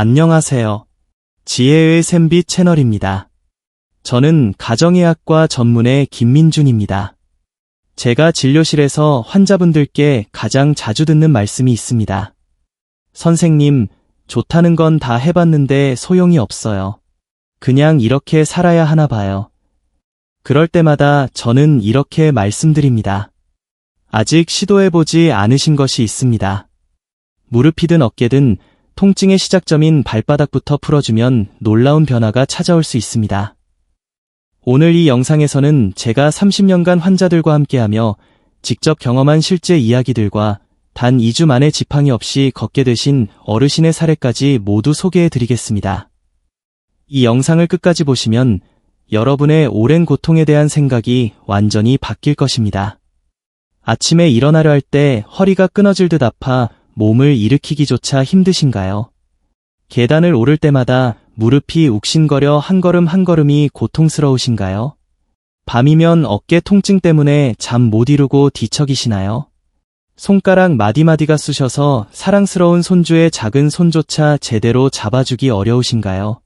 안녕하세요. 지혜의 샘빛 채널입니다. 저는 가정의학과 전문의 김민준입니다. 제가 진료실에서 환자분들께 가장 자주 듣는 말씀이 있습니다. 선생님, 좋다는 건 다 해봤는데 소용이 없어요. 그냥 이렇게 살아야 하나 봐요. 그럴 때마다 저는 이렇게 말씀드립니다. 아직 시도해보지 않으신 것이 있습니다. 무릎이든 어깨든 통증의 시작점인 발바닥부터 풀어주면 놀라운 변화가 찾아올 수 있습니다. 오늘 이 영상에서는 제가 30년간 환자들과 함께하며 직접 경험한 실제 이야기들과 단 2주 만에 지팡이 없이 걷게 되신 어르신의 사례까지 모두 소개해드리겠습니다. 이 영상을 끝까지 보시면 여러분의 오랜 고통에 대한 생각이 완전히 바뀔 것입니다. 아침에 일어나려 할 때 허리가 끊어질 듯 아파 몸을 일으키기조차 힘드신가요? 계단을 오를 때마다 무릎이 욱신거려 한 걸음 한 걸음이 고통스러우신가요? 밤이면 어깨 통증 때문에 잠 못 이루고 뒤척이시나요? 손가락 마디마디가 쑤셔서 사랑스러운 손주의 작은 손조차 제대로 잡아주기 어려우신가요?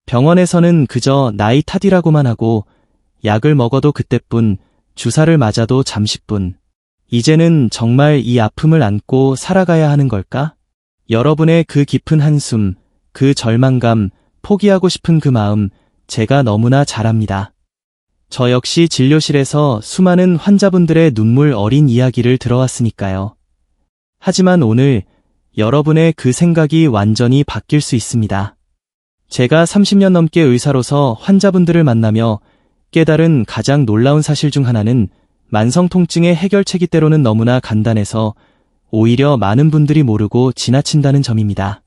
병원에서는 그저 나이 탓이라고만 하고 약을 먹어도 그때뿐, 주사를 맞아도 잠시뿐. 이제는 정말 이 아픔을 안고 살아가야 하는 걸까? 여러분의 그 깊은 한숨, 그 절망감, 포기하고 싶은 그 마음, 제가 너무나 잘 압니다. 저 역시 진료실에서 수많은 환자분들의 눈물 어린 이야기를 들어왔으니까요. 하지만 오늘 여러분의 그 생각이 완전히 바뀔 수 있습니다. 제가 30년 넘게 의사로서 환자분들을 만나며 깨달은 가장 놀라운 사실 중 하나는 만성 통증의 해결책이 때로는 너무나 간단해서 오히려 많은 분들이 모르고 지나친다는 점입니다.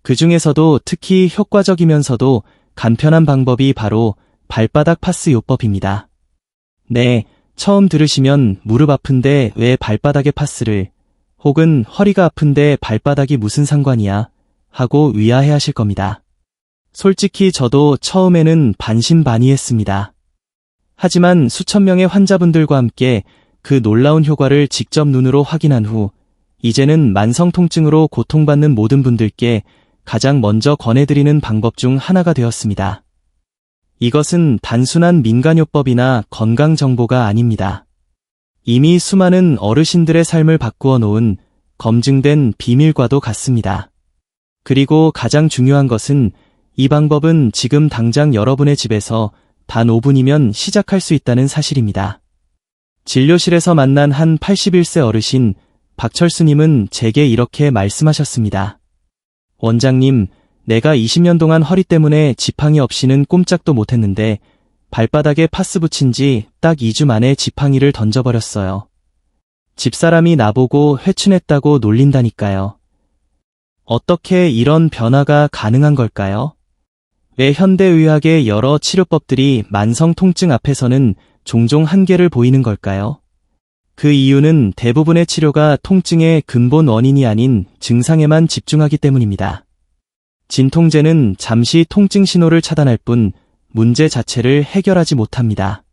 그 중에서도 특히 효과적이면서도 간편한 방법이 바로 발바닥 파스 요법입니다. 네, 처음 들으시면 무릎 아픈데 왜 발바닥에 파스를, 혹은 허리가 아픈데 발바닥이 무슨 상관이야 하고 위아해 하실 겁니다. 솔직히 저도 처음에는 반신반의했습니다. 하지만 수천 명의 환자분들과 함께 그 놀라운 효과를 직접 눈으로 확인한 후 이제는 만성 통증으로 고통받는 모든 분들께 가장 먼저 권해드리는 방법 중 하나가 되었습니다. 이것은 단순한 민간요법이나 건강정보가 아닙니다. 이미 수많은 어르신들의 삶을 바꾸어 놓은 검증된 비밀과도 같습니다. 그리고 가장 중요한 것은 이 방법은 지금 당장 여러분의 집에서 단 5분이면 시작할 수 있다는 사실입니다. 진료실에서 만난 한 81세 어르신 박철수님은 제게 이렇게 말씀하셨습니다. 원장님, 내가 20년 동안 허리 때문에 지팡이 없이는 꼼짝도 못했는데 발바닥에 파스 붙인 지 딱 2주 만에 지팡이를 던져버렸어요. 집사람이 나보고 회춘했다고 놀린다니까요. 어떻게 이런 변화가 가능한 걸까요? 왜 현대의학의 여러 치료법들이 만성 통증 앞에서는 종종 한계를 보이는 걸까요? 그 이유는 대부분의 치료가 통증의 근본 원인이 아닌 증상에만 집중하기 때문입니다. 진통제는 잠시 통증 신호를 차단할 뿐 문제 자체를 해결하지 못합니다.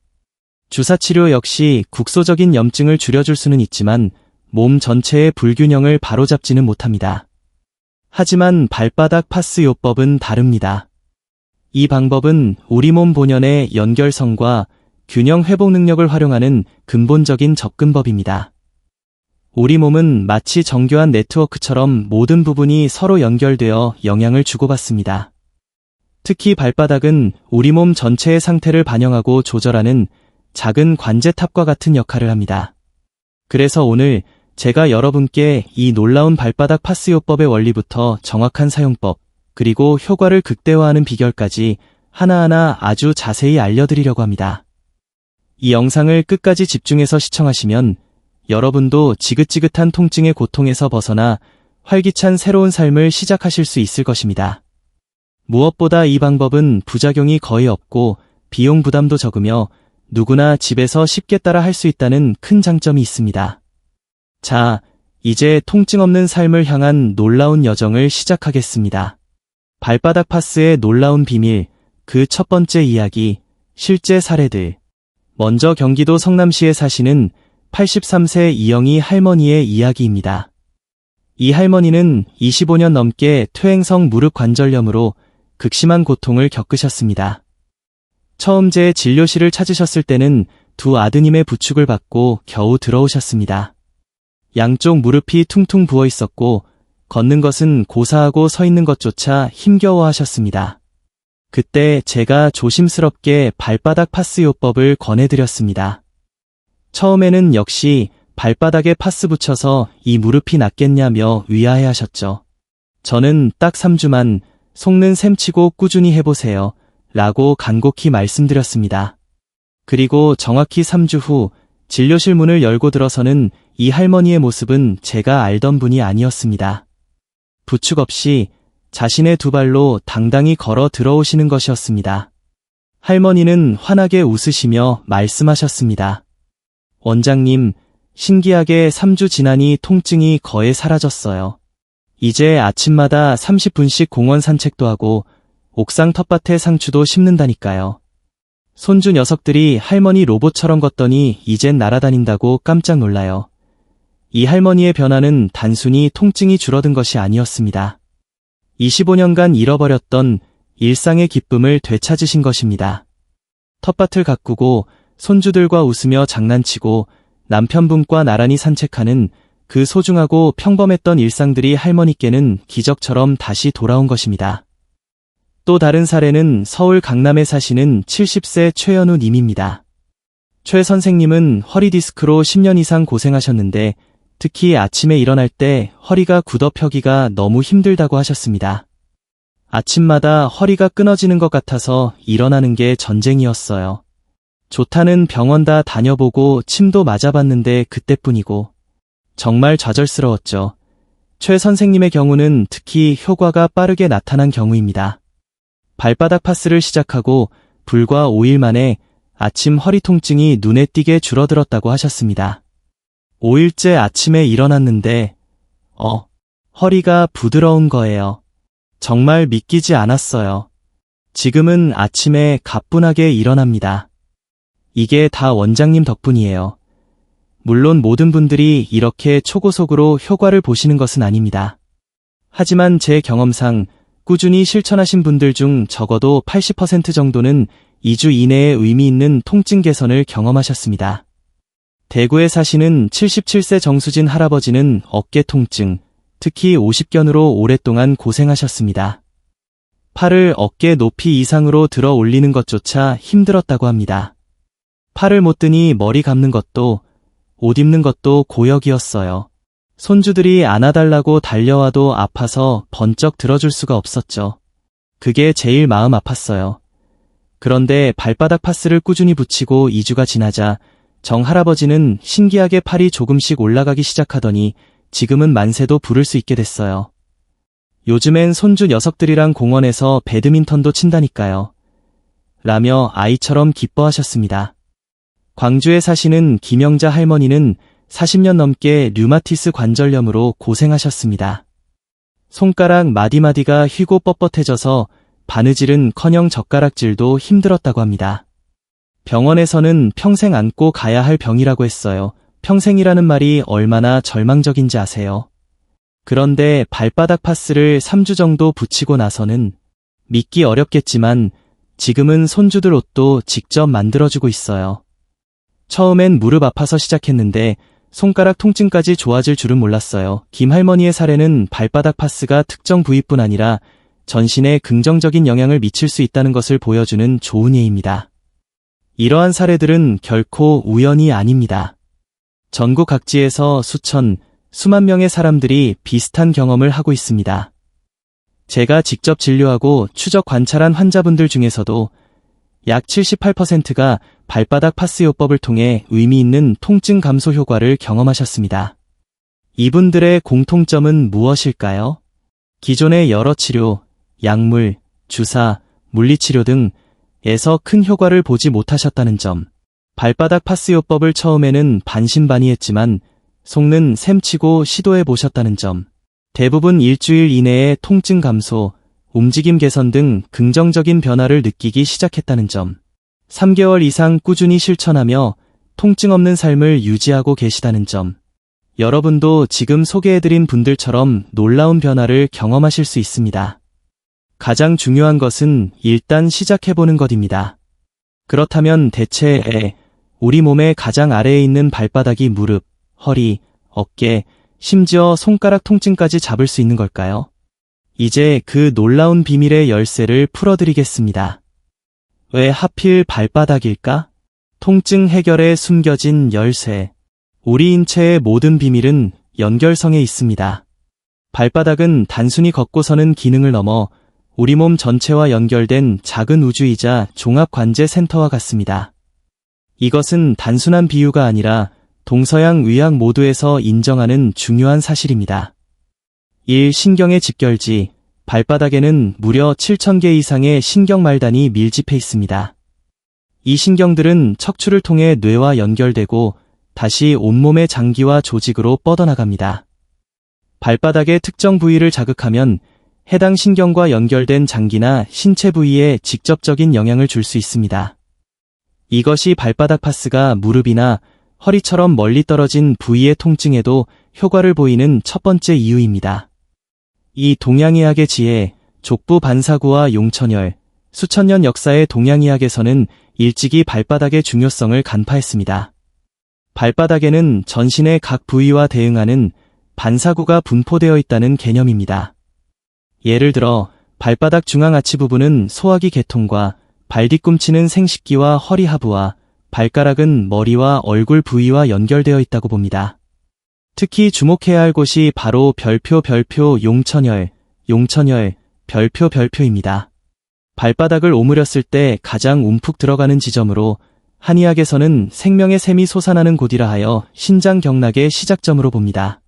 주사치료 역시 국소적인 염증을 줄여줄 수는 있지만 몸 전체의 불균형을 바로잡지는 못합니다. 하지만 발바닥 파스 요법은 다릅니다. 이 방법은 우리 몸 본연의 연결성과 균형 회복 능력을 활용하는 근본적인 접근법입니다. 우리 몸은 마치 정교한 네트워크처럼 모든 부분이 서로 연결되어 영향을 주고받습니다. 특히 발바닥은 우리 몸 전체의 상태를 반영하고 조절하는 작은 관제탑과 같은 역할을 합니다. 그래서 오늘 제가 여러분께 이 놀라운 발바닥 파스 요법의 원리부터 정확한 사용법, 그리고 효과를 극대화하는 비결까지 하나하나 아주 자세히 알려드리려고 합니다. 이 영상을 끝까지 집중해서 시청하시면 여러분도 지긋지긋한 통증의 고통에서 벗어나 활기찬 새로운 삶을 시작하실 수 있을 것입니다. 무엇보다 이 방법은 부작용이 거의 없고 비용 부담도 적으며 누구나 집에서 쉽게 따라 할 수 있다는 큰 장점이 있습니다. 자, 이제 통증 없는 삶을 향한 놀라운 여정을 시작하겠습니다. 발바닥 파스의 놀라운 비밀, 그 첫 번째 이야기, 실제 사례들. 먼저 경기도 성남시에 사시는 83세 이영희 할머니의 이야기입니다. 이 할머니는 25년 넘게 퇴행성 무릎 관절염으로 극심한 고통을 겪으셨습니다. 처음 제 진료실을 찾으셨을 때는 두 아드님의 부축을 받고 겨우 들어오셨습니다. 양쪽 무릎이 퉁퉁 부어 있었고 걷는 것은 고사하고 서 있는 것조차 힘겨워 하셨습니다. 그때 제가 조심스럽게 발바닥 파스 요법을 권해드렸습니다. 처음에는 역시 발바닥에 파스 붙여서 이 무릎이 낫겠냐며 위하해 하셨죠. 저는 딱 3주만 속는 셈치고 꾸준히 해보세요 라고 간곡히 말씀드렸습니다. 그리고 정확히 3주 후 진료실 문을 열고 들어서는 이 할머니의 모습은 제가 알던 분이 아니었습니다. 부축 없이 자신의 두 발로 당당히 걸어 들어오시는 것이었습니다. 할머니는 환하게 웃으시며 말씀하셨습니다. 원장님, 신기하게 3주 지나니 통증이 거의 사라졌어요. 이제 아침마다 30분씩 공원 산책도 하고 옥상 텃밭에 상추도 심는다니까요. 손주 녀석들이 할머니 로봇처럼 걷더니 이젠 날아다닌다고 깜짝 놀라요. 이 할머니의 변화는 단순히 통증이 줄어든 것이 아니었습니다. 25년간 잃어버렸던 일상의 기쁨을 되찾으신 것입니다. 텃밭을 가꾸고 손주들과 웃으며 장난치고 남편분과 나란히 산책하는 그 소중하고 평범했던 일상들이 할머니께는 기적처럼 다시 돌아온 것입니다. 또 다른 사례는 서울 강남에 사시는 70세 최연우 님입니다. 최 선생님은 허리 디스크로 10년 이상 고생하셨는데 특히 아침에 일어날 때 허리가 굳어펴기가 너무 힘들다고 하셨습니다. 아침마다 허리가 끊어지는 것 같아서 일어나는 게 전쟁이었어요. 좋다는 병원 다 다녀보고 침도 맞아봤는데 그때뿐이고 정말 좌절스러웠죠. 최 선생님의 경우는 특히 효과가 빠르게 나타난 경우입니다. 발바닥 파스를 시작하고 불과 5일 만에 아침 허리 통증이 눈에 띄게 줄어들었다고 하셨습니다. 5일째 아침에 일어났는데 허리가 부드러운 거예요. 정말 믿기지 않았어요. 지금은 아침에 가뿐하게 일어납니다. 이게 다 원장님 덕분이에요. 물론 모든 분들이 이렇게 초고속으로 효과를 보시는 것은 아닙니다. 하지만 제 경험상 꾸준히 실천하신 분들 중 적어도 80% 정도는 2주 이내에 의미 있는 통증 개선을 경험하셨습니다. 대구에 사시는 77세 정수진 할아버지는 어깨 통증, 특히 50견으로 오랫동안 고생하셨습니다. 팔을 어깨 높이 이상으로 들어 올리는 것조차 힘들었다고 합니다. 팔을 못 드니 머리 감는 것도, 옷 입는 것도 고역이었어요. 손주들이 안아달라고 달려와도 아파서 번쩍 들어줄 수가 없었죠. 그게 제일 마음 아팠어요. 그런데 발바닥 파스를 꾸준히 붙이고 2주가 지나자 정 할아버지는 신기하게 팔이 조금씩 올라가기 시작하더니 지금은 만세도 부를 수 있게 됐어요. 요즘엔 손주 녀석들이랑 공원에서 배드민턴도 친다니까요. 라며 아이처럼 기뻐하셨습니다. 광주에 사시는 김영자 할머니는 40년 넘게 류마티스 관절염으로 고생하셨습니다. 손가락 마디마디가 휘고 뻣뻣해져서 바느질은커녕 젓가락질도 힘들었다고 합니다. 병원에서는 평생 안고 가야 할 병이라고 했어요. 평생이라는 말이 얼마나 절망적인지 아세요? 그런데 발바닥 파스를 3주 정도 붙이고 나서는 믿기 어렵겠지만 지금은 손주들 옷도 직접 만들어주고 있어요. 처음엔 무릎 아파서 시작했는데 손가락 통증까지 좋아질 줄은 몰랐어요. 김 할머니의 사례는 발바닥 파스가 특정 부위뿐 아니라 전신에 긍정적인 영향을 미칠 수 있다는 것을 보여주는 좋은 예입니다. 이러한 사례들은 결코 우연이 아닙니다. 전국 각지에서 수천, 수만 명의 사람들이 비슷한 경험을 하고 있습니다. 제가 직접 진료하고 추적 관찰한 환자분들 중에서도 약 78%가 발바닥 파스 요법을 통해 의미 있는 통증 감소 효과를 경험하셨습니다. 이분들의 공통점은 무엇일까요? 기존의 여러 치료, 약물, 주사, 물리치료 등에서 큰 효과를 보지 못하셨다는 점. 발바닥 파스 요법을 처음에는 반신반의했지만 속는 셈치고 시도해 보셨다는 점. 대부분 일주일 이내에 통증 감소, 움직임 개선 등 긍정적인 변화를 느끼기 시작했다는 점. 3개월 이상 꾸준히 실천하며 통증 없는 삶을 유지하고 계시다는 점. 여러분도 지금 소개해드린 분들처럼 놀라운 변화를 경험하실 수 있습니다. 가장 중요한 것은 일단 시작해보는 것입니다. 그렇다면 대체 우리 몸의 가장 아래에 있는 발바닥이 무릎, 허리, 어깨, 심지어 손가락 통증까지 잡을 수 있는 걸까요? 이제 그 놀라운 비밀의 열쇠를 풀어드리겠습니다. 왜 하필 발바닥일까? 통증 해결에 숨겨진 열쇠. 우리 인체의 모든 비밀은 연결성에 있습니다. 발바닥은 단순히 걷고 서는 기능을 넘어 우리 몸 전체와 연결된 작은 우주이자 종합관제센터와 같습니다. 이것은 단순한 비유가 아니라 동서양 의학 모두에서 인정하는 중요한 사실입니다. 1. 신경의 직결지. 발바닥에는 무려 7,000개 이상의 신경말단이 밀집해 있습니다. 이 신경들은 척추를 통해 뇌와 연결되고 다시 온몸의 장기와 조직으로 뻗어나갑니다. 발바닥의 특정 부위를 자극하면 해당 신경과 연결된 장기나 신체 부위에 직접적인 영향을 줄 수 있습니다. 이것이 발바닥 파스가 무릎이나 허리처럼 멀리 떨어진 부위의 통증에도 효과를 보이는 첫 번째 이유입니다. 이 동양의학의 지혜, 족부 반사구와 용천열, 수천 년 역사의 동양의학에서는 일찍이 발바닥의 중요성을 간파했습니다. 발바닥에는 전신의 각 부위와 대응하는 반사구가 분포되어 있다는 개념입니다. 예를 들어 발바닥 중앙 아치 부분은 소화기 계통과 발 뒤꿈치는 생식기와 허리 하부와 발가락은 머리와 얼굴 부위와 연결되어 있다고 봅니다. 특히 주목해야 할 곳이 바로 별표 용천열, 별표입니다. 발바닥을 오므렸을 때 가장 움푹 들어가는 지점으로 한의학에서는 생명의 샘이 솟아나는 곳이라 하여 신장경락의 시작점으로 봅니다.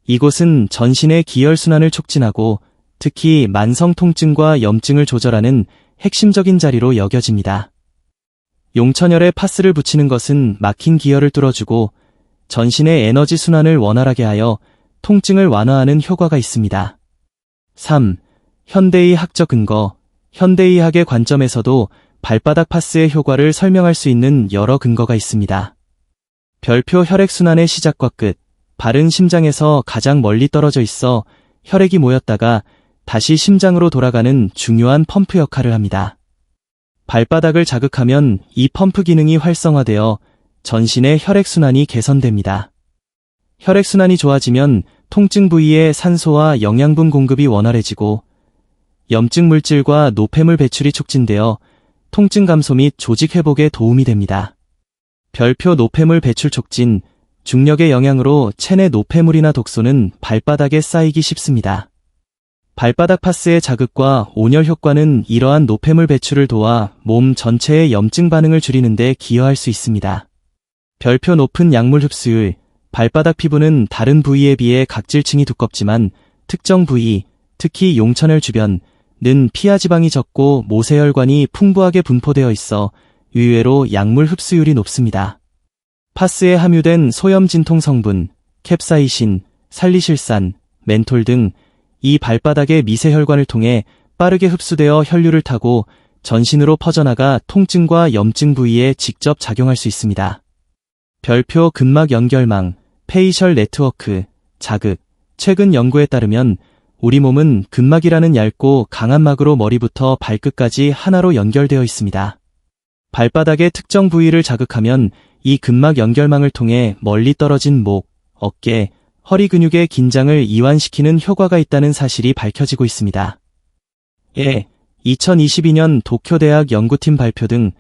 이곳은 전신의 기혈순환을 촉진하고 특히 만성 통증과 염증을 조절하는 핵심적인 자리로 여겨집니다. 용천열에 파스를 붙이는 것은 막힌 기혈을 뚫어주고 전신의 에너지 순환을 원활하게 하여 통증을 완화하는 효과가 있습니다. 3. 현대의학적 근거. 현대의학의 관점에서도 발바닥 파스의 효과를 설명할 수 있는 여러 근거가 있습니다. 별표 혈액순환의 시작과 끝. 발은 심장에서 가장 멀리 떨어져 있어 혈액이 모였다가 다시 심장으로 돌아가는 중요한 펌프 역할을 합니다. 발바닥을 자극하면 이 펌프 기능이 활성화되어 전신의 혈액순환이 개선됩니다. 혈액순환이 좋아지면 통증 부위에 산소와 영양분 공급이 원활해지고 염증 물질과 노폐물 배출이 촉진되어 통증 감소 및 조직 회복에 도움이 됩니다. 별표 노폐물 배출 촉진. 중력의 영향으로 체내 노폐물이나 독소는 발바닥에 쌓이기 쉽습니다. 발바닥 파스의 자극과 온열 효과는 이러한 노폐물 배출을 도와 몸 전체의 염증 반응을 줄이는 데 기여할 수 있습니다. 별표 높은 약물 흡수율. 발바닥 피부는 다른 부위에 비해 각질층이 두껍지만 특정 부위, 특히 용천열 주변은 피하 지방이 적고 모세혈관이 풍부하게 분포되어 있어 의외로 약물 흡수율이 높습니다. 파스에 함유된 소염 진통 성분, 캡사이신, 살리실산, 멘톨 등 이 발바닥의 미세혈관을 통해 빠르게 흡수되어 혈류를 타고 전신으로 퍼져나가 통증과 염증 부위에 직접 작용할 수 있습니다. 별표 근막 연결망, 페이셜 네트워크, 자극. 최근 연구에 따르면 우리 몸은 근막이라는 얇고 강한 막으로 머리부터 발끝까지 하나로 연결되어 있습니다. 발바닥의 특정 부위를 자극하면 이 근막 연결망을 통해 멀리 떨어진 목, 어깨, 허리 근육의 긴장을 이완시키는 효과가 있다는 사실이 밝혀지고 있습니다. 2022년 도쿄대학 연구팀 발표 등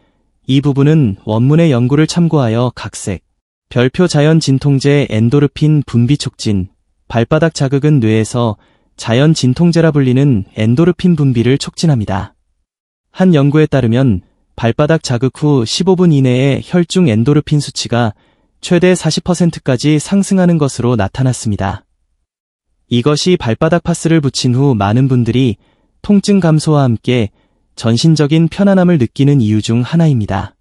이 부분은 원문의 연구를 참고하여 각색. 별표 자연 진통제 엔도르핀 분비 촉진. 발바닥 자극은 뇌에서 자연 진통제라 불리는 엔도르핀 분비를 촉진합니다. 한 연구에 따르면 발바닥 자극 후 15분 이내에 혈중 엔도르핀 수치가 최대 40%까지 상승하는 것으로 나타났습니다. 이것이 발바닥 파스를 붙인 후 많은 분들이 통증 감소와 함께 전신적인 편안함을 느끼는 이유 중 하나입니다.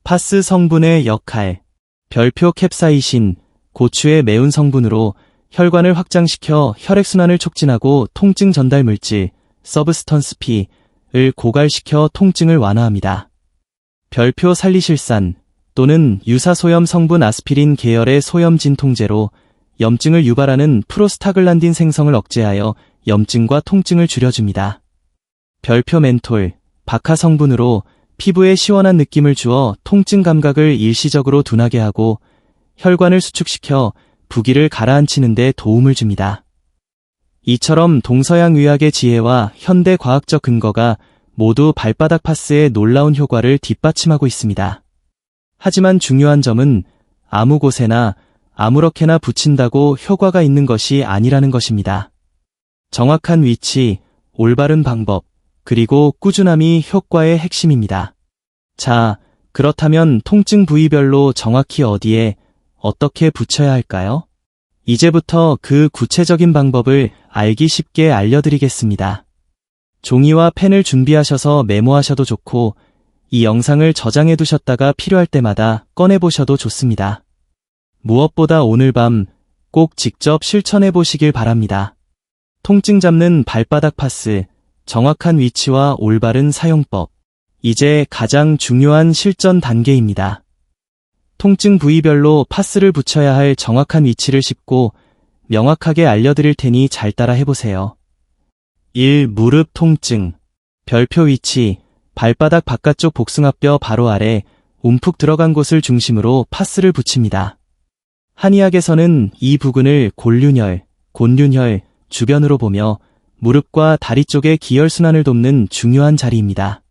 파스 성분의 역할. 별표 캡사이신, 고추의 매운 성분으로 혈관을 확장시켜 혈액순환을 촉진하고 통증 전달 물질, 서브스턴스 P를 고갈시켜 통증을 완화합니다. 별표 살리실산 또는 유사소염 성분 아스피린 계열의 소염 진통제로 염증을 유발하는 프로스타글란딘 생성을 억제하여 염증과 통증을 줄여줍니다. 별표 멘톨, 박하 성분으로 피부에 시원한 느낌을 주어 통증 감각을 일시적으로 둔하게 하고 혈관을 수축시켜 부기를 가라앉히는 데 도움을 줍니다. 이처럼 동서양 의학의 지혜와 현대 과학적 근거가 모두 발바닥 파스의 놀라운 효과를 뒷받침하고 있습니다. 하지만 중요한 점은 아무 곳에나 아무렇게나 붙인다고 효과가 있는 것이 아니라는 것입니다. 정확한 위치, 올바른 방법, 그리고 꾸준함이 효과의 핵심입니다. 자, 그렇다면 통증 부위별로 정확히 어디에, 어떻게 붙여야 할까요? 이제부터 그 구체적인 방법을 알기 쉽게 알려드리겠습니다. 종이와 펜을 준비하셔서 메모하셔도 좋고, 이 영상을 저장해 두셨다가 필요할 때마다 꺼내보셔도 좋습니다. 무엇보다 오늘 밤 꼭 직접 실천해 보시길 바랍니다. 통증 잡는 발바닥 파스, 정확한 위치와 올바른 사용법. 이제 가장 중요한 실전 단계입니다. 통증 부위별로 파스를 붙여야 할 정확한 위치를 쉽고 명확하게 알려드릴 테니 잘 따라 해보세요. 1. 무릎 통증. 별표 위치, 발바닥 바깥쪽 복숭아뼈 바로 아래 움푹 들어간 곳을 중심으로 파스를 붙입니다. 한의학에서는 이 부근을 골륜혈, 곤륜혈 주변으로 보며 무릎과 다리 쪽의 기혈순환을 돕는 중요한 자리입니다.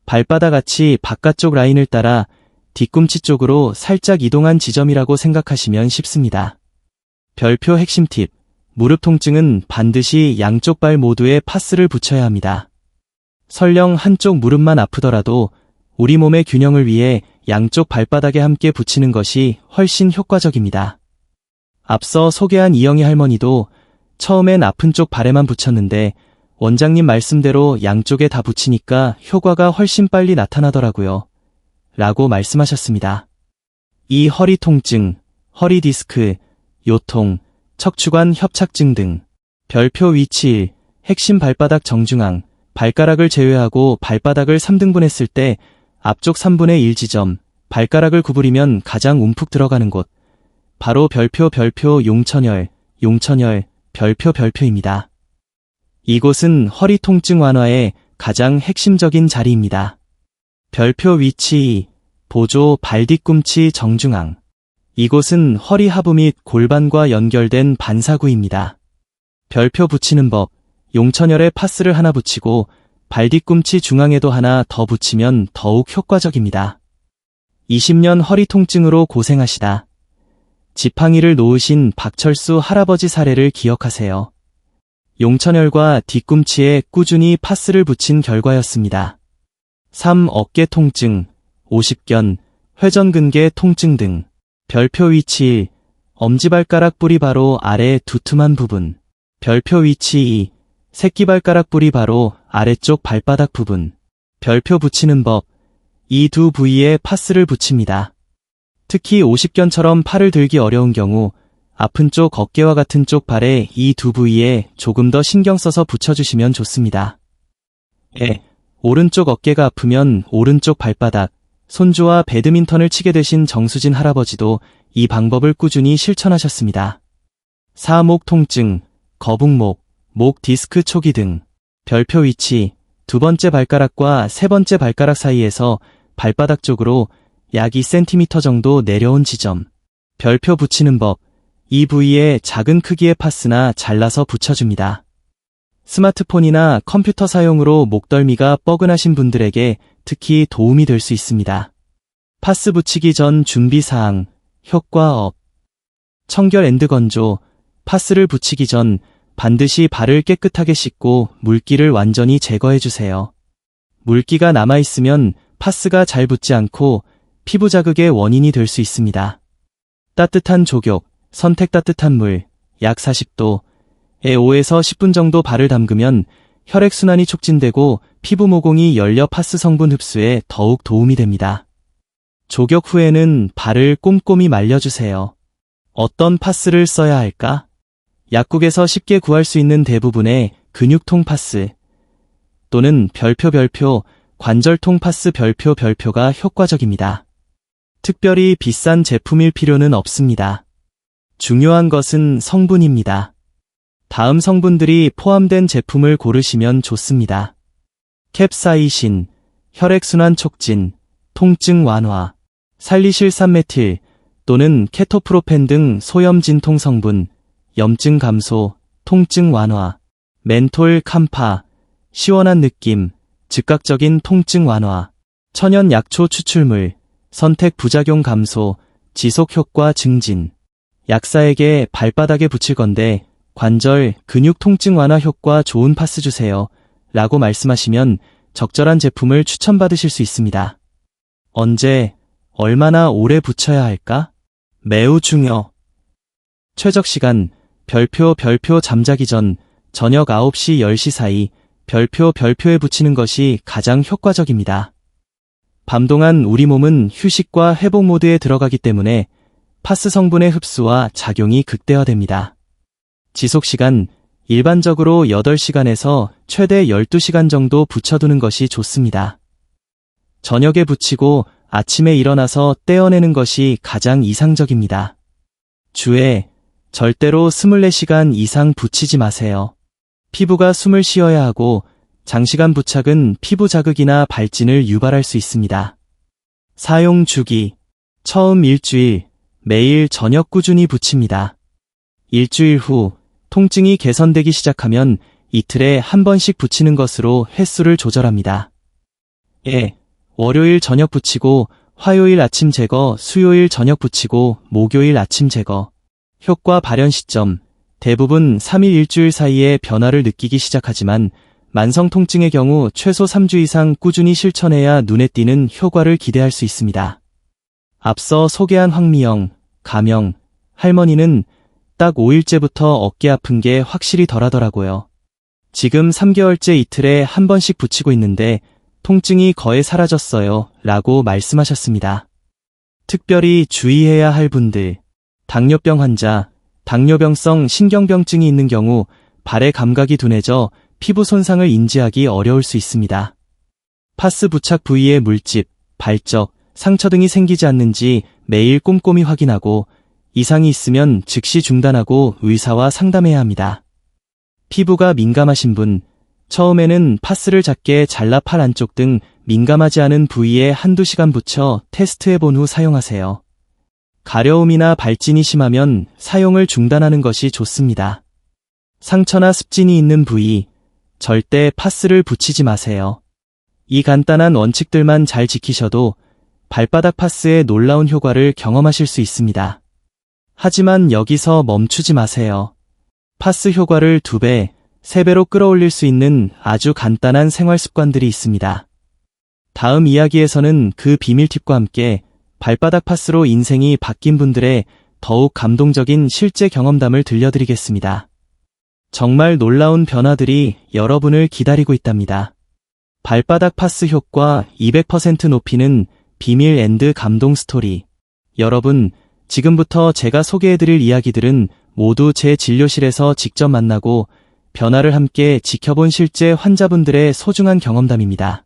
발바닥같이 바깥쪽 라인을 따라 뒤꿈치 쪽으로 살짝 이동한 지점이라고 생각하시면 쉽습니다. 별표 핵심 팁, 무릎 통증은 반드시 양쪽 발 모두에 파스를 붙여야 합니다. 설령 한쪽 무릎만 아프더라도 우리 몸의 균형을 위해 양쪽 발바닥에 함께 붙이는 것이 훨씬 효과적입니다. 앞서 소개한 이영희 할머니도 처음엔 아픈 쪽 발에만 붙였는데 원장님 말씀대로 양쪽에 다 붙이니까 효과가 훨씬 빨리 나타나더라고요. 라고 말씀하셨습니다. 이 허리 통증, 허리 디스크, 요통, 척추관 협착증 등 별표 위치 1, 핵심 발바닥 정중앙, 발가락을 제외하고 발바닥을 3등분했을 때 앞쪽 3분의 1 지점, 발가락을 구부리면 가장 움푹 들어가는 곳, 바로 별표 용천혈, 별표입니다. 이곳은 허리 통증 완화의 가장 핵심적인 자리입니다. 별표 위치 2, 보조 발 뒤꿈치 정중앙. 이곳은 허리 하부 및 골반과 연결된 반사구입니다. 별표 붙이는 법, 용천혈에 파스를 하나 붙이고 발 뒤꿈치 중앙에도 하나 더 붙이면 더욱 효과적입니다. 20년 허리 통증으로 고생하시다. 지팡이를 놓으신 박철수 할아버지 사례를 기억하세요. 용천혈과 뒤꿈치에 꾸준히 파스를 붙인 결과였습니다. 3. 어깨 통증, 오십견, 회전근개 통증 등. 별표 위치 1, 엄지발가락 뿌리 바로 아래 두툼한 부분. 별표 위치 2, 새끼발가락 뿌리 바로 아래쪽 발바닥 부분. 별표 붙이는 법, 이 두 부위에 파스를 붙입니다. 특히 오십견처럼 팔을 들기 어려운 경우 아픈 쪽 어깨와 같은 쪽 발에 이 두 부위에 조금 더 신경 써서 붙여주시면 좋습니다. 오른쪽 어깨가 아프면 오른쪽 발바닥, 손주와 배드민턴을 치게 되신 정수진 할아버지도 이 방법을 꾸준히 실천하셨습니다. 4. 목 통증, 거북목, 목 디스크 초기 등. 별표 위치, 두 번째 발가락과 세 번째 발가락 사이에서 발바닥 쪽으로 약 2cm 정도 내려온 지점. 별표 붙이는 법, 이 부위에 작은 크기의 파스나 잘라서 붙여줍니다. 스마트폰이나 컴퓨터 사용으로 목덜미가 뻐근하신 분들에게 특히 도움이 될 수 있습니다. 파스 붙이기 전 준비사항, 효과업. 청결 앤드 건조, 파스를 붙이기 전 반드시 발을 깨끗하게 씻고 물기를 완전히 제거해주세요. 물기가 남아있으면 파스가 잘 붙지 않고 피부 자극의 원인이 될 수 있습니다. 따뜻한 족욕, 선택 따뜻한 물, 약 40도에 5에서 10분 정도 발을 담그면 혈액순환이 촉진되고 피부 모공이 열려 파스 성분 흡수에 더욱 도움이 됩니다. 족욕 후에는 발을 꼼꼼히 말려주세요. 어떤 파스를 써야 할까? 약국에서 쉽게 구할 수 있는 대부분의 근육통 파스 또는 별표 관절통 파스 별표가 효과적입니다. 특별히 비싼 제품일 필요는 없습니다. 중요한 것은 성분입니다. 다음 성분들이 포함된 제품을 고르시면 좋습니다. 캡사이신, 혈액순환 촉진, 통증 완화, 살리실산메틸 또는 케토프로펜 등 소염 진통 성분, 염증 감소, 통증 완화, 멘톨 캄파, 시원한 느낌, 즉각적인 통증 완화, 천연 약초 추출물, 선택 부작용 감소, 지속 효과 증진. 약사에게 발바닥에 붙일 건데 관절, 근육 통증 완화 효과 좋은 파스 주세요 라고 말씀하시면 적절한 제품을 추천받으실 수 있습니다. 언제, 얼마나 오래 붙여야 할까? 매우 중요. 최적 시간, 별표 잠자기 전, 저녁 9시 10시 사이, 별표에 붙이는 것이 가장 효과적입니다. 밤 동안 우리 몸은 휴식과 회복 모드에 들어가기 때문에 파스 성분의 흡수와 작용이 극대화됩니다. 지속시간, 일반적으로 8시간에서 최대 12시간 정도 붙여두는 것이 좋습니다. 저녁에 붙이고 아침에 일어나서 떼어내는 것이 가장 이상적입니다. 주에 절대로 24시간 이상 붙이지 마세요. 피부가 숨을 쉬어야 하고 장시간 부착은 피부 자극이나 발진을 유발할 수 있습니다. 사용 주기, 처음 일주일, 매일 저녁 꾸준히 붙입니다. 일주일 후 통증이 개선되기 시작하면 이틀에 한 번씩 붙이는 것으로 횟수를 조절합니다. 월요일 저녁 붙이고 화요일 아침 제거, 수요일 저녁 붙이고 목요일 아침 제거. 효과 발현 시점, 대부분 3일 일주일 사이에 변화를 느끼기 시작하지만 만성 통증의 경우 최소 3주 이상 꾸준히 실천해야 눈에 띄는 효과를 기대할 수 있습니다. 앞서 소개한 황미영, 가명, 할머니는 딱 5일째부터 어깨 아픈 게 확실히 덜하더라고요. 지금 3개월째 이틀에 한 번씩 붙이고 있는데 통증이 거의 사라졌어요 라고 말씀하셨습니다. 특별히 주의해야 할 분들, 당뇨병 환자, 당뇨병성 신경병증이 있는 경우 발의 감각이 둔해져 피부 손상을 인지하기 어려울 수 있습니다. 파스 부착 부위에 물집, 발적, 상처 등이 생기지 않는지 매일 꼼꼼히 확인하고 이상이 있으면 즉시 중단하고 의사와 상담해야 합니다. 피부가 민감하신 분, 처음에는 파스를 작게 잘라 팔 안쪽 등 민감하지 않은 부위에 한두 시간 붙여 테스트해본 후 사용하세요. 가려움이나 발진이 심하면 사용을 중단하는 것이 좋습니다. 상처나 습진이 있는 부위, 절대 파스를 붙이지 마세요. 이 간단한 원칙들만 잘 지키셔도 발바닥 파스의 놀라운 효과를 경험하실 수 있습니다. 하지만 여기서 멈추지 마세요. 파스 효과를 2배, 3배로 끌어올릴 수 있는 아주 간단한 생활 습관들이 있습니다. 다음 이야기에서는 그 비밀 팁과 함께 발바닥 파스로 인생이 바뀐 분들의 더욱 감동적인 실제 경험담을 들려드리겠습니다. 정말 놀라운 변화들이 여러분을 기다리고 있답니다. 발바닥 파스 효과 200% 높이는 비밀 앤드 감동 스토리. 여러분, 지금부터 제가 소개해드릴 이야기들은 모두 제 진료실에서 직접 만나고 변화를 함께 지켜본 실제 환자분들의 소중한 경험담입니다.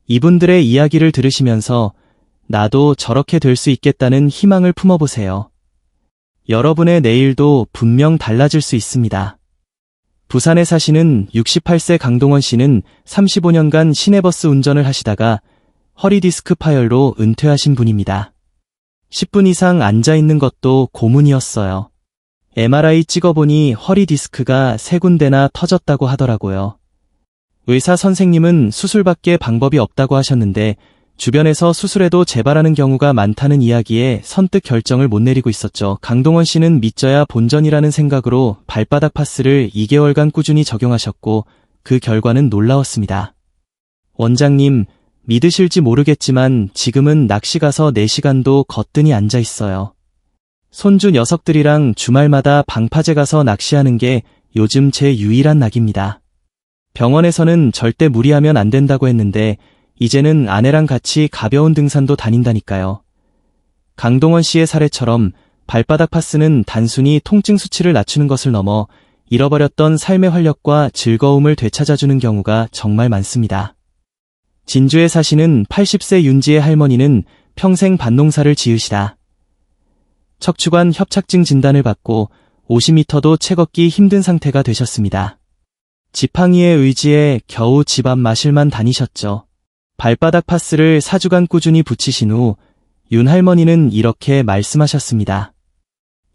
이분들의 이야기를 들으시면서 나도 저렇게 될 수 있겠다는 희망을 품어보세요. 여러분의 내일도 분명 달라질 수 있습니다. 부산에 사시는 68세 강동원 씨는 35년간 시내버스 운전을 하시다가 허리 디스크 파열로 은퇴하신 분입니다. 10분 이상 앉아있는 것도 고문이었어요. MRI 찍어보니 허리 디스크가 3군데나 터졌다고 하더라고요. 의사 선생님은 수술밖에 방법이 없다고 하셨는데 주변에서 수술해도 재발하는 경우가 많다는 이야기에 선뜻 결정을 못 내리고 있었죠. 강동원 씨는 믿져야 본전이라는 생각으로 발바닥 파스를 2개월간 꾸준히 적용하셨고 그 결과는 놀라웠습니다. 원장님, 믿으실지 모르겠지만 지금은 낚시 가서 4시간도 거뜬히 앉아 있어요. 손주 녀석들이랑 주말마다 방파제 가서 낚시하는 게 요즘 제 유일한 낙입니다. 병원에서는 절대 무리하면 안 된다고 했는데 이제는 아내랑 같이 가벼운 등산도 다닌다니까요. 강동원 씨의 사례처럼 발바닥 파스는 단순히 통증 수치를 낮추는 것을 넘어 잃어버렸던 삶의 활력과 즐거움을 되찾아주는 경우가 정말 많습니다. 진주에 사시는 80세 윤지의 할머니는 평생 밭농사를 지으시다 척추관 협착증 진단을 받고 50m도 채 걷기 힘든 상태가 되셨습니다. 지팡이의 의지에 겨우 집 앞 마실만 다니셨죠. 발바닥 파스를 4주간 꾸준히 붙이신 후 윤 할머니는 이렇게 말씀하셨습니다.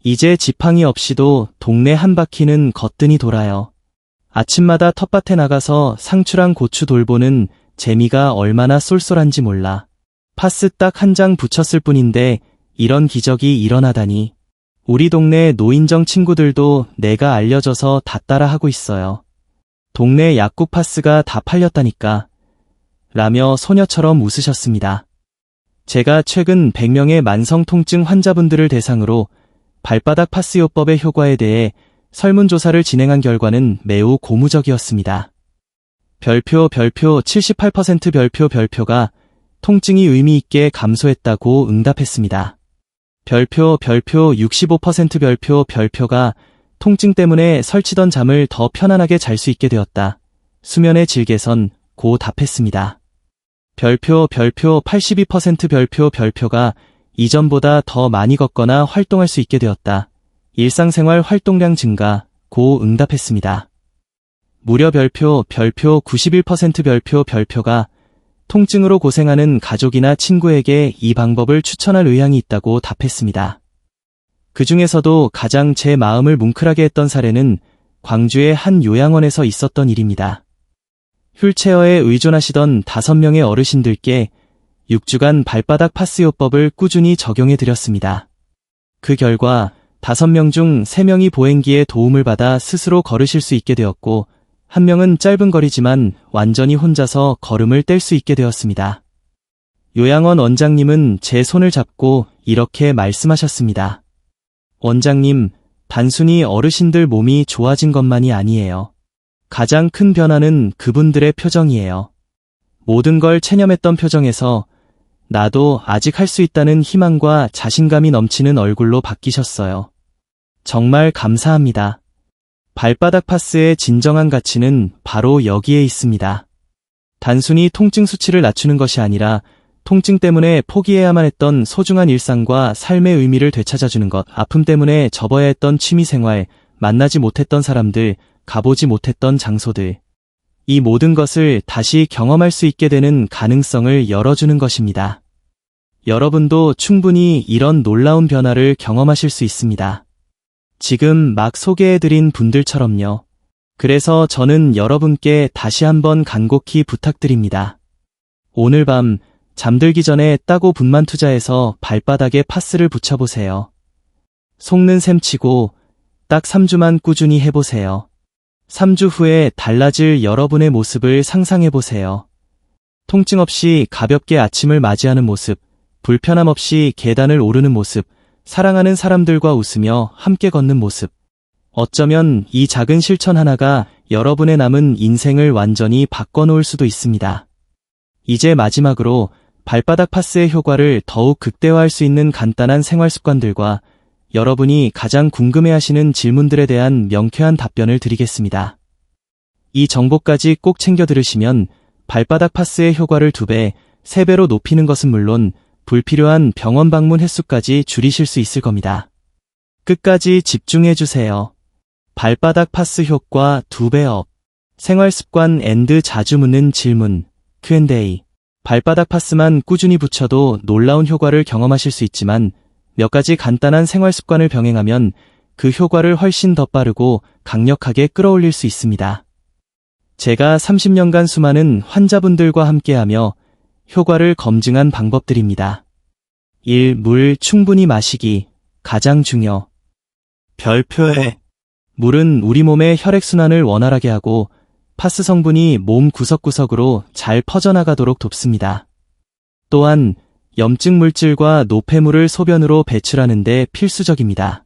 이제 지팡이 없이도 동네 한 바퀴는 거뜬히 돌아요. 아침마다 텃밭에 나가서 상추랑 고추 돌보는 재미가 얼마나 쏠쏠한지 몰라. 파스 딱 한 장 붙였을 뿐인데 이런 기적이 일어나다니. 우리 동네 노인정 친구들도 내가 알려줘서 다 따라 하고 있어요. 동네 약국 파스가 다 팔렸다니까. 라며 소녀처럼 웃으셨습니다. 제가 최근 100명의 만성 통증 환자분들을 대상으로 발바닥 파스요법의 효과에 대해 설문조사를 진행한 결과는 매우 고무적이었습니다. 별표 78% 별표가 통증이 의미 있게 감소했다고 응답했습니다. 별표 65% 별표가 통증 때문에 설치던 잠을 더 편안하게 잘 수 있게 되었다. 수면의 질 개선 고 답했습니다. 별표 82% 별표가 이전보다 더 많이 걷거나 활동할 수 있게 되었다. 일상생활 활동량 증가 고 응답했습니다. 무려 별표 91% 별표가 통증으로 고생하는 가족이나 친구에게 이 방법을 추천할 의향이 있다고 답했습니다. 그 중에서도 가장 제 마음을 뭉클하게 했던 사례는 광주의 한 요양원에서 있었던 일입니다. 휠체어에 의존하시던 5명의 어르신들께 6주간 발바닥 파스요법을 꾸준히 적용해 드렸습니다. 그 결과 5명 중 3명이 보행기에 도움을 받아 스스로 걸으실 수 있게 되었고 1명은 짧은 거리지만 완전히 혼자서 걸음을 뗄 수 있게 되었습니다. 요양원 원장님은 제 손을 잡고 이렇게 말씀하셨습니다. 원장님, 단순히 어르신들 몸이 좋아진 것만이 아니에요. 가장 큰 변화는 그분들의 표정이에요. 모든 걸 체념했던 표정에서 나도 아직 할 수 있다는 희망과 자신감이 넘치는 얼굴로 바뀌셨어요. 정말 감사합니다. 발바닥 파스의 진정한 가치는 바로 여기에 있습니다. 단순히 통증 수치를 낮추는 것이 아니라 통증 때문에 포기해야만 했던 소중한 일상과 삶의 의미를 되찾아주는 것, 아픔 때문에 접어야 했던 취미생활, 만나지 못했던 사람들, 가보지 못했던 장소들. 이 모든 것을 다시 경험할 수 있게 되는 가능성을 열어주는 것입니다. 여러분도 충분히 이런 놀라운 변화를 경험하실 수 있습니다. 지금 막 소개해드린 분들처럼요. 그래서 저는 여러분께 다시 한번 간곡히 부탁드립니다. 오늘 밤 잠들기 전에 따고 분만 투자해서 발바닥에 파스를 붙여보세요. 속는 셈 치고 딱 3주만 꾸준히 해보세요. 3주 후에 달라질 여러분의 모습을 상상해보세요. 통증 없이 가볍게 아침을 맞이하는 모습, 불편함 없이 계단을 오르는 모습, 사랑하는 사람들과 웃으며 함께 걷는 모습. 어쩌면 이 작은 실천 하나가 여러분의 남은 인생을 완전히 바꿔놓을 수도 있습니다. 이제 마지막으로 발바닥 파스의 효과를 더욱 극대화할 수 있는 간단한 생활 습관들과 여러분이 가장 궁금해하시는 질문들에 대한 명쾌한 답변을 드리겠습니다. 이 정보까지 꼭 챙겨 들으시면 발바닥 파스의 효과를 2배, 3배로 높이는 것은 물론 불필요한 병원 방문 횟수까지 줄이실 수 있을 겁니다. 끝까지 집중해주세요. 발바닥 파스 효과 2배업. 생활습관 앤드 자주 묻는 질문 Q&A. 발바닥 파스만 꾸준히 붙여도 놀라운 효과를 경험하실 수 있지만 몇 가지 간단한 생활 습관을 병행하면 그 효과를 훨씬 더 빠르고 강력하게 끌어올릴 수 있습니다. 제가 30년간 수많은 환자분들과 함께하며 효과를 검증한 방법들입니다. 1. 물 충분히 마시기. 가장 중요. 별표에 물은 우리 몸의 혈액순환을 원활하게 하고 파스 성분이 몸 구석구석으로 잘 퍼져나가도록 돕습니다. 또한 염증 물질과 노폐물을 소변으로 배출하는 데 필수적입니다.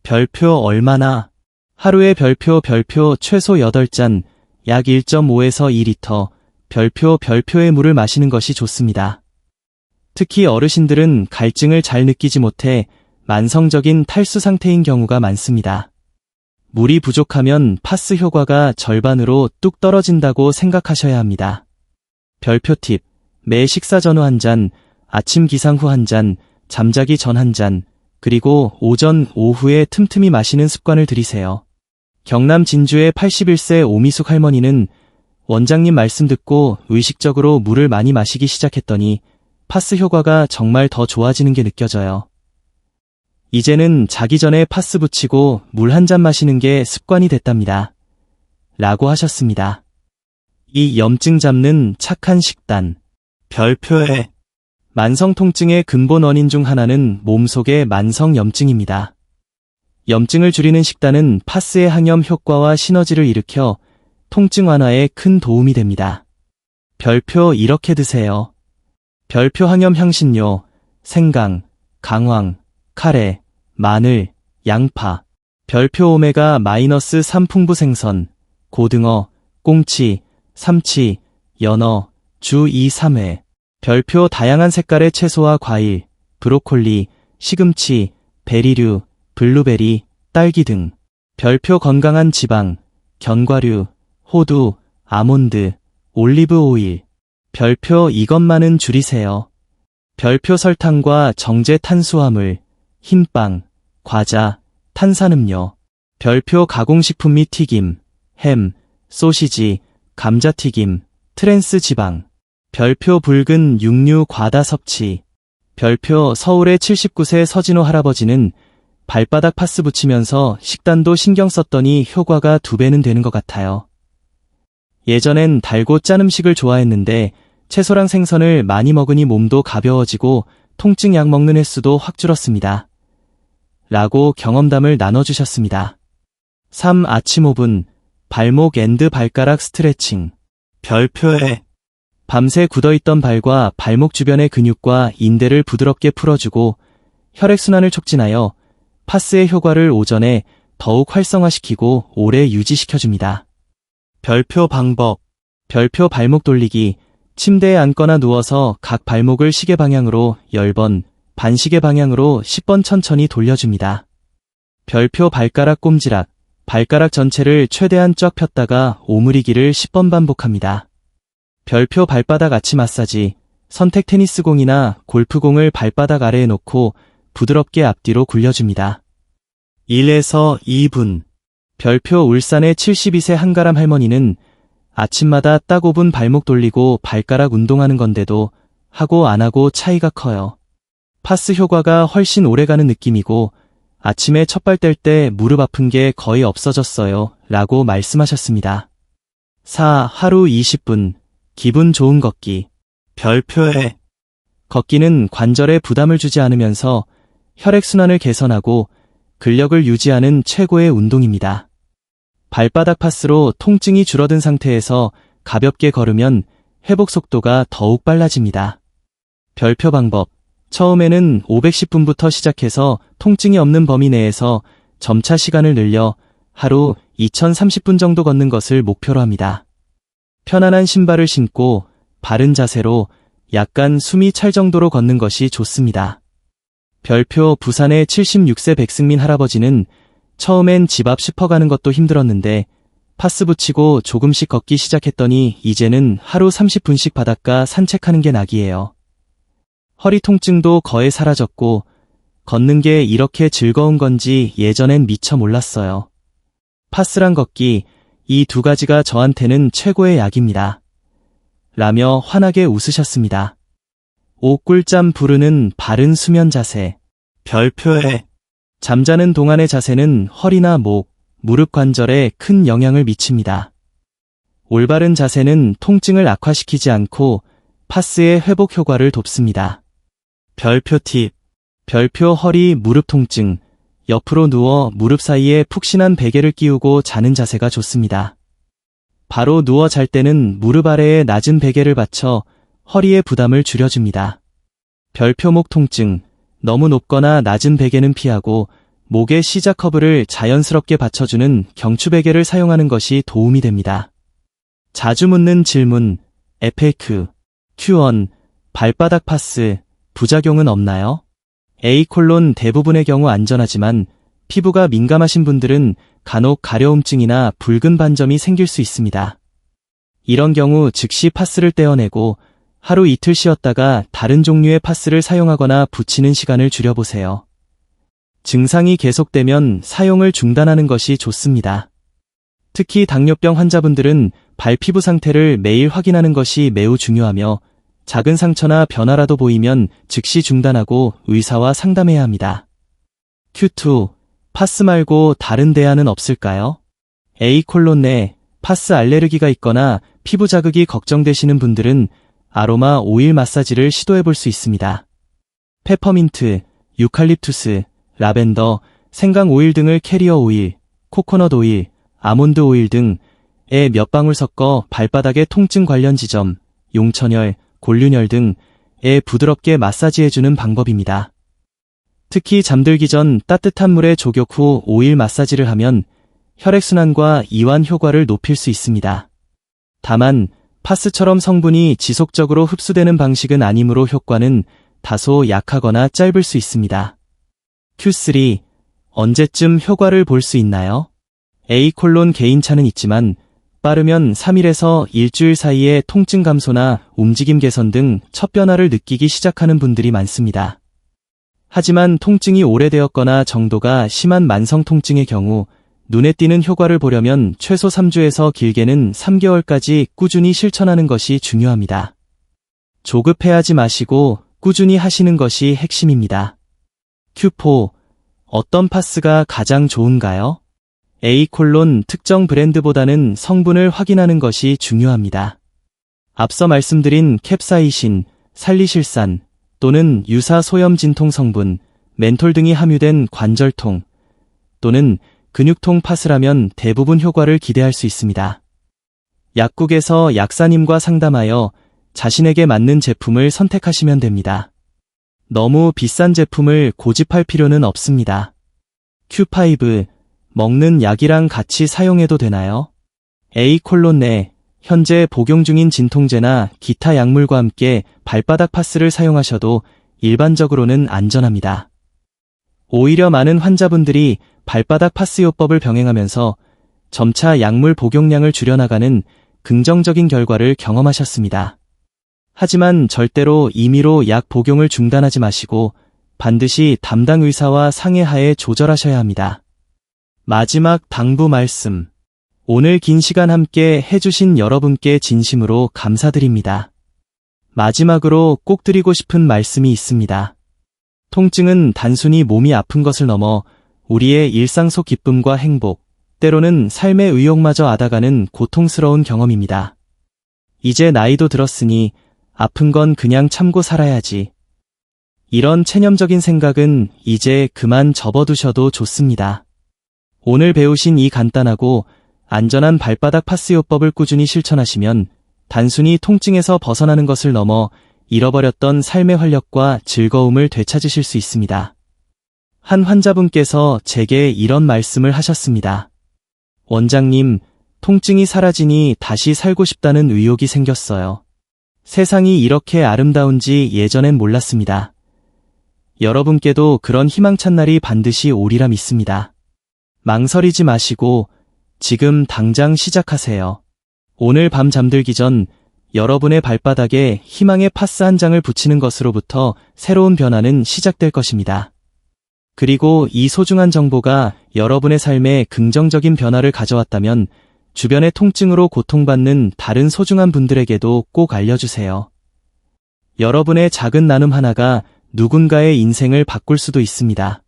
별표 얼마나? 하루에 별표 최소 8잔, 약 1.5에서 2리터, 별표의 물을 마시는 것이 좋습니다. 특히 어르신들은 갈증을 잘 느끼지 못해 만성적인 탈수 상태인 경우가 많습니다. 물이 부족하면 파스 효과가 절반으로 뚝 떨어진다고 생각하셔야 합니다. 별표 팁, 매 식사 전후 1잔, 아침 기상 후 1잔, 잠자기 전 1잔, 그리고 오전, 오후에 틈틈이 마시는 습관을 들이세요. 경남 진주의 81세 오미숙 할머니는 원장님 말씀 듣고 의식적으로 물을 많이 마시기 시작했더니 파스 효과가 정말 더 좋아지는 게 느껴져요. 이제는 자기 전에 파스 붙이고 물 한 잔 마시는 게 습관이 됐답니다. 라고 하셨습니다. 이 염증 잡는 착한 식단. 별표에 만성 통증의 근본 원인 중 하나는 몸속의 만성 염증입니다. 염증을 줄이는 식단은 파스의 항염 효과와 시너지를 일으켜 통증 완화에 큰 도움이 됩니다. 별표 이렇게 드세요. 별표 항염 향신료, 생강, 강황, 카레, 마늘, 양파. 별표 오메가-3 풍부 생선, 고등어, 꽁치, 삼치, 연어, 주 2, 3회. 별표 다양한 색깔의 채소와 과일, 브로콜리, 시금치, 베리류, 블루베리, 딸기 등. 별표 건강한 지방, 견과류, 호두, 아몬드, 올리브 오일. 별표 이것만은 줄이세요. 별표 설탕과 정제 탄수화물, 흰빵, 과자, 탄산음료. 별표 가공식품 및 튀김, 햄, 소시지, 감자튀김, 트랜스 지방. 별표 붉은 육류 과다 섭취. 별표 서울의 79세 서진호 할아버지는 발바닥 파스 붙이면서 식단도 신경 썼더니 효과가 2배는 되는 것 같아요. 예전엔 달고 짠 음식을 좋아했는데 채소랑 생선을 많이 먹으니 몸도 가벼워지고 통증 약 먹는 횟수도 확 줄었습니다. 라고 경험담을 나눠주셨습니다. 3. 아침 5분 발목 앤드 발가락 스트레칭. 별표에 밤새 굳어있던 발과 발목 주변의 근육과 인대를 부드럽게 풀어주고 혈액순환을 촉진하여 파스의 효과를 오전에 더욱 활성화시키고 오래 유지시켜줍니다. 별표 방법. 별표 발목 돌리기. 침대에 앉거나 누워서 각 발목을 시계 방향으로 10번, 반시계 방향으로 10번 천천히 돌려줍니다. 별표 발가락 꼼지락. 발가락 전체를 최대한 쫙 폈다가 오므리기를 10번 반복합니다. 별표 발바닥 아치 마사지. 선택 테니스공이나 골프공을 발바닥 아래에 놓고 부드럽게 앞뒤로 굴려줍니다. 1에서 2분. 별표 울산의 72세 한가람 할머니는 아침마다 딱 5분 발목 돌리고 발가락 운동하는 건데도 하고 안 하고 차이가 커요. 파스 효과가 훨씬 오래가는 느낌이고 아침에 첫발 뗄 때 무릎 아픈 게 거의 없어졌어요. 라고 말씀하셨습니다. 4. 하루 20분. 기분 좋은 걷기. 별표에 걷기는 관절에 부담을 주지 않으면서 혈액순환을 개선하고 근력을 유지하는 최고의 운동입니다. 발바닥 파스로 통증이 줄어든 상태에서 가볍게 걸으면 회복 속도가 더욱 빨라집니다. 별표 방법. 처음에는 510분부터 시작해서 통증이 없는 범위 내에서 점차 시간을 늘려 하루 2030분 정도 걷는 것을 목표로 합니다. 편안한 신발을 신고 바른 자세로 약간 숨이 찰 정도로 걷는 것이 좋습니다. 별표 부산의 76세 백승민 할아버지는 처음엔 집 앞 슈퍼 가는 것도 힘들었는데 파스 붙이고 조금씩 걷기 시작했더니 이제는 하루 30분씩 바닷가 산책하는 게 낙이에요. 허리 통증도 거의 사라졌고 걷는 게 이렇게 즐거운 건지 예전엔 미처 몰랐어요. 파스랑 걷기, 이 2가지가 저한테는 최고의 약입니다. 라며 환하게 웃으셨습니다. 5. 꿀잠 부르는 바른 수면 자세. 별표에 잠자는 동안의 자세는 허리나 목, 무릎 관절에 큰 영향을 미칩니다. 올바른 자세는 통증을 악화시키지 않고 파스의 회복 효과를 돕습니다. 별표 팁. 별표 허리 무릎 통증. 옆으로 누워 무릎 사이에 푹신한 베개를 끼우고 자는 자세가 좋습니다. 바로 누워 잘 때는 무릎 아래에 낮은 베개를 받쳐 허리의 부담을 줄여줍니다. 별표 목 통증. 너무 높거나 낮은 베개는 피하고 목에 시작 커브를 자연스럽게 받쳐주는 경추 베개를 사용하는 것이 도움이 됩니다. 자주 묻는 질문. FAQ. Q1. 발바닥 파스. 부작용은 없나요? A: 대부분의 경우 안전하지만 피부가 민감하신 분들은 간혹 가려움증이나 붉은 반점이 생길 수 있습니다. 이런 경우 즉시 파스를 떼어내고 하루 이틀 쉬었다가 다른 종류의 파스를 사용하거나 붙이는 시간을 줄여보세요. 증상이 계속되면 사용을 중단하는 것이 좋습니다. 특히 당뇨병 환자분들은 발 피부 상태를 매일 확인하는 것이 매우 중요하며 작은 상처나 변화라도 보이면 즉시 중단하고 의사와 상담해야 합니다. Q2. 파스 말고 다른 대안은 없을까요? A. 내 파스 알레르기가 있거나 피부 자극이 걱정되시는 분들은 아로마 오일 마사지를 시도해 볼 수 있습니다. 페퍼민트, 유칼립투스, 라벤더, 생강 오일 등을 캐리어 오일, 코코넛 오일, 아몬드 오일 등에 몇 방울 섞어 발바닥의 통증 관련 지점, 용천혈, 골륜혈 등에 부드럽게 마사지해주는 방법입니다. 특히 잠들기 전 따뜻한 물에 조격 후 오일 마사지를 하면 혈액순환과 이완 효과를 높일 수 있습니다. 다만 파스처럼 성분이 지속적으로 흡수되는 방식은 아니므로 효과는 다소 약하거나 짧을 수 있습니다. Q3. 언제쯤 효과를 볼 수 있나요? A. 개인차는 있지만 빠르면 3일에서 일주일 사이에 통증 감소나 움직임 개선 등 첫 변화를 느끼기 시작하는 분들이 많습니다. 하지만 통증이 오래되었거나 정도가 심한 만성 통증의 경우 눈에 띄는 효과를 보려면 최소 3주에서 길게는 3개월까지 꾸준히 실천하는 것이 중요합니다. 조급해하지 마시고 꾸준히 하시는 것이 핵심입니다. Q4. 어떤 파스가 가장 좋은가요? A. 특정 브랜드보다는 성분을 확인하는 것이 중요합니다. 앞서 말씀드린 캡사이신, 살리실산 또는 유사 소염 진통 성분, 멘톨 등이 함유된 관절통 또는 근육통 파스라면 대부분 효과를 기대할 수 있습니다. 약국에서 약사님과 상담하여 자신에게 맞는 제품을 선택하시면 됩니다. 너무 비싼 제품을 고집할 필요는 없습니다. Q5. 먹는 약이랑 같이 사용해도 되나요? A. 네. 현재 복용 중인 진통제나 기타 약물과 함께 발바닥 파스를 사용하셔도 일반적으로는 안전합니다. 오히려 많은 환자분들이 발바닥 파스요법을 병행하면서 점차 약물 복용량을 줄여나가는 긍정적인 결과를 경험하셨습니다. 하지만 절대로 임의로 약 복용을 중단하지 마시고 반드시 담당 의사와 상의하에 조절하셔야 합니다. 마지막 당부 말씀. 오늘 긴 시간 함께 해주신 여러분께 진심으로 감사드립니다. 마지막으로 꼭 드리고 싶은 말씀이 있습니다. 통증은 단순히 몸이 아픈 것을 넘어 우리의 일상 속 기쁨과 행복, 때로는 삶의 의욕마저 앗아가는 고통스러운 경험입니다. 이제 나이도 들었으니 아픈 건 그냥 참고 살아야지. 이런 체념적인 생각은 이제 그만 접어두셔도 좋습니다. 오늘 배우신 이 간단하고 안전한 발바닥 파스요법을 꾸준히 실천하시면 단순히 통증에서 벗어나는 것을 넘어 잃어버렸던 삶의 활력과 즐거움을 되찾으실 수 있습니다. 한 환자분께서 제게 이런 말씀을 하셨습니다. 원장님, 통증이 사라지니 다시 살고 싶다는 의욕이 생겼어요. 세상이 이렇게 아름다운지 예전엔 몰랐습니다. 여러분께도 그런 희망찬 날이 반드시 오리라 믿습니다. 망설이지 마시고 지금 당장 시작하세요. 오늘 밤 잠들기 전 여러분의 발바닥에 희망의 파스 한 장을 붙이는 것으로부터 새로운 변화는 시작될 것입니다. 그리고 이 소중한 정보가 여러분의 삶에 긍정적인 변화를 가져왔다면 주변의 통증으로 고통받는 다른 소중한 분들에게도 꼭 알려주세요. 여러분의 작은 나눔 하나가 누군가의 인생을 바꿀 수도 있습니다.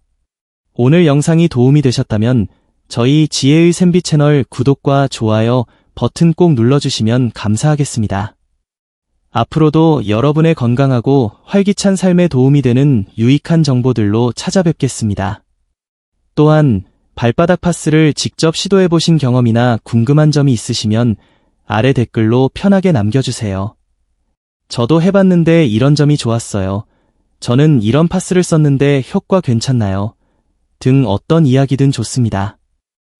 오늘 영상이 도움이 되셨다면 저희 지혜의 샘비 채널 구독과 좋아요 버튼 꼭 눌러주시면 감사하겠습니다. 앞으로도 여러분의 건강하고 활기찬 삶에 도움이 되는 유익한 정보들로 찾아뵙겠습니다. 또한 발바닥 파스를 직접 시도해보신 경험이나 궁금한 점이 있으시면 아래 댓글로 편하게 남겨주세요. 저도 해봤는데 이런 점이 좋았어요. 저는 이런 파스를 썼는데 효과 괜찮나요? 등 어떤 이야기든 좋습니다.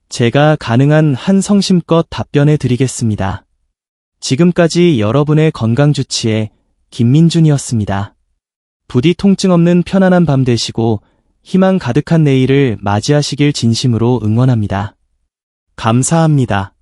제가 가능한 한 성심껏 답변해 드리겠습니다. 지금까지 여러분의 건강주치의 김민준이었습니다. 부디 통증 없는 편안한 밤 되시고 희망 가득한 내일을 맞이하시길 진심으로 응원합니다. 감사합니다.